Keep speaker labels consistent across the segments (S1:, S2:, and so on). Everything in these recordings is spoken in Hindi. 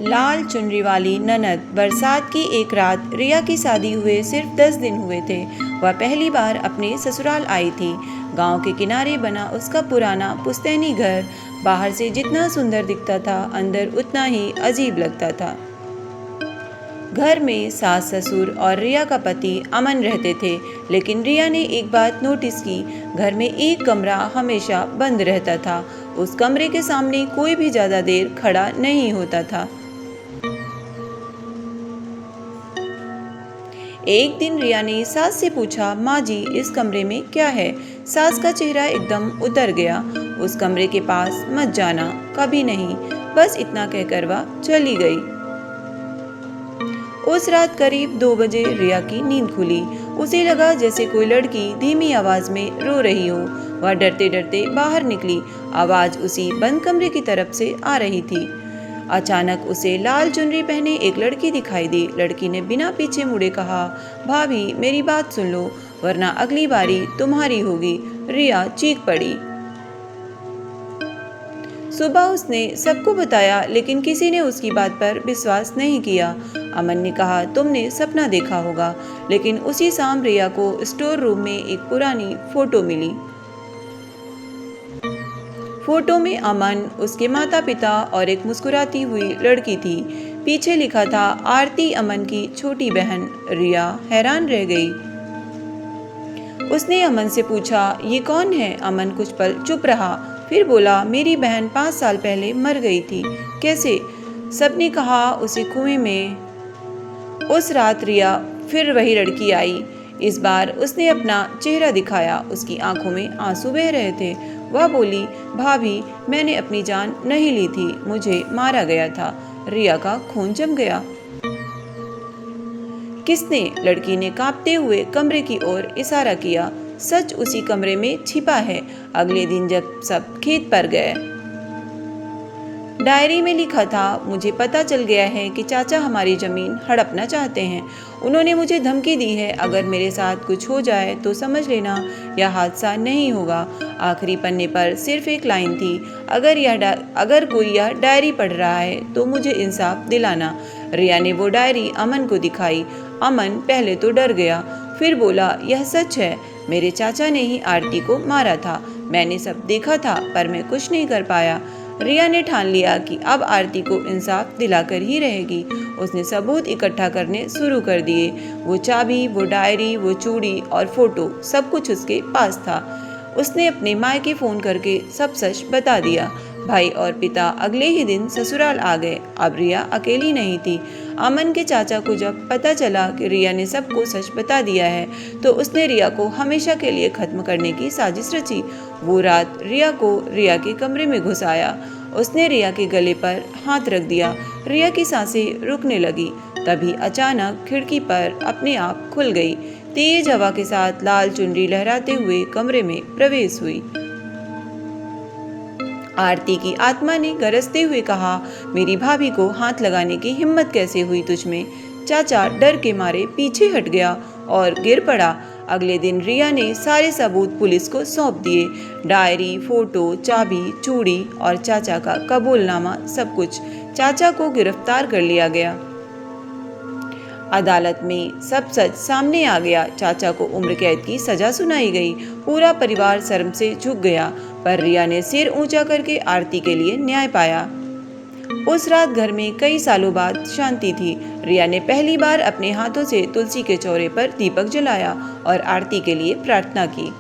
S1: लाल चुनरी वाली ननद। बरसात की एक रात रिया की शादी हुए सिर्फ 10 दिन हुए थे। वह पहली बार अपने ससुराल आई थी। गांव के किनारे बना उसका पुराना पुश्तैनी घर बाहर से जितना सुंदर दिखता था, अंदर उतना ही अजीब लगता था। घर में सास ससुर और रिया का पति अमन रहते थे, लेकिन रिया ने एक बात नोटिस की। घर में एक कमरा हमेशा बंद रहता था। उस कमरे के सामने कोई भी ज्यादा देर खड़ा नहीं होता था। एक दिन रिया ने सास से पूछा, माँ जी, इस कमरे में क्या है? सास का चेहरा एकदम उतर गया। उस कमरे के पास मत जाना, कभी नहीं। बस इतना कहकर वह चली गई। उस रात करीब 2 बजे रिया की नींद खुली। उसे लगा जैसे कोई लड़की धीमी आवाज में रो रही हो। वह डरते डरते बाहर निकली। आवाज उसी बंद कमरे की तरफ से आ रही थी। अचानक उसे लाल चुनरी पहने एक लड़की दिखाई दी। लड़की ने बिना पीछे मुड़े कहा, भाभी मेरी बात सुन लो, वरना अगली बारी तुम्हारी होगी। रिया चीख पड़ी। सुबह उसने सबको बताया, लेकिन किसी ने उसकी बात पर विश्वास नहीं किया। अमन ने कहा, तुमने सपना देखा होगा। लेकिन उसी शाम रिया को स्टोर रूम में एक पुरानी फोटो मिली। फोटो में अमन, उसके माता पिता और एक मुस्कुराती हुई लड़की थी। पीछे लिखा था, आरती अमन की छोटी बहन। रिया हैरान रह गई। उसने अमन से पूछा, ये कौन है? अमन कुछ पल चुप रहा, फिर बोला, मेरी बहन 5 साल पहले मर गई थी। कैसे? सबने कहा, उसी कुएं में। उस रात रिया फिर वही लड़की आई। इस बार उसने अपना चेहरा दिखाया। उसकी आंखों में आंसू बह रहे थे। वह बोली, भाभी मैंने अपनी जान नहीं ली थी, मुझे मारा गया था। रिया का खून जम गया। किसने? लड़की ने कांपते हुए कमरे की ओर इशारा किया। सच उसी कमरे में छिपा है। अगले दिन जब सब खेत पर गए, डायरी में लिखा था, मुझे पता चल गया है कि चाचा हमारी जमीन हड़पना चाहते हैं। उन्होंने मुझे धमकी दी है, अगर मेरे साथ कुछ हो जाए तो समझ लेना यह हादसा नहीं होगा। आखिरी पन्ने पर सिर्फ एक लाइन थी, अगर कोई यह डायरी पढ़ रहा है तो मुझे इंसाफ दिलाना। रिया ने वो डायरी अमन को दिखाई। अमन पहले तो डर गया, फिर बोला, यह सच है। मेरे चाचा ने ही आरती को मारा था। मैंने सब देखा था, पर मैं कुछ नहीं कर पाया। रिया ने ठान लिया कि अब आरती को इंसाफ दिलाकर ही रहेगी। उसने सबूत इकट्ठा करने शुरू कर दिए। वो चाबी, वो डायरी, वो चूड़ी और फोटो, सब कुछ उसके पास था। उसने अपने मायके फोन करके सब सच बता दिया। भाई और पिता अगले ही दिन ससुराल आ गए। अब रिया अकेली नहीं थी। अमन के चाचा को जब पता चला कि रिया ने सबको सच बता दिया है, तो उसने रिया को हमेशा के लिए खत्म करने की साजिश रची। वो रात रिया को रिया के कमरे में घुसाया। उसने रिया के गले पर हाथ रख दिया। रिया की सांसें रुकने लगी। तभी अचानक खिड़की पर अपने आप खुल गई। तेज हवा के साथ लाल चुनरी लहराते हुए कमरे में प्रवेश हुई। आरती की आत्मा ने गरजते हुए कहा, मेरी भाभी को हाथ लगाने की हिम्मत कैसे हुई तुझमें? चाचा डर के मारे पीछे हट गया और गिर पड़ा। अगले दिन रिया ने सारे सबूत पुलिस को सौंप दिए। डायरी, फोटो, चाबी, चूड़ी और चाचा का कबूलनामा, सब कुछ। चाचा को गिरफ्तार कर लिया गया। अदालत में सब सच सामने आ गया। चाचा को उम्र कैद की सजा सुनाई गई। पूरा परिवार शर्म से झुक गया, पर रिया ने सिर ऊंचा करके आरती के लिए न्याय पाया। उस रात घर में कई सालों बाद शांति थी। रिया ने पहली बार अपने हाथों से तुलसी के चौरे पर दीपक जलाया और आरती के लिए प्रार्थना की।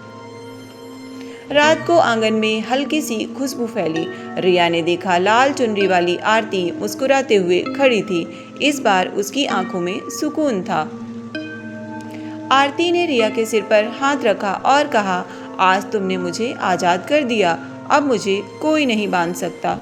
S1: रात को आंगन में हल्की सी खुशबू फैली। रिया ने देखा, लाल चुनरी वाली आरती मुस्कुराते हुए खड़ी थी। इस बार उसकी आंखों में सुकून था। आरती ने रिया के सिर पर हाथ रखा और कहा, आज तुमने मुझे आजाद कर दिया, अब मुझे कोई नहीं बांध सकता।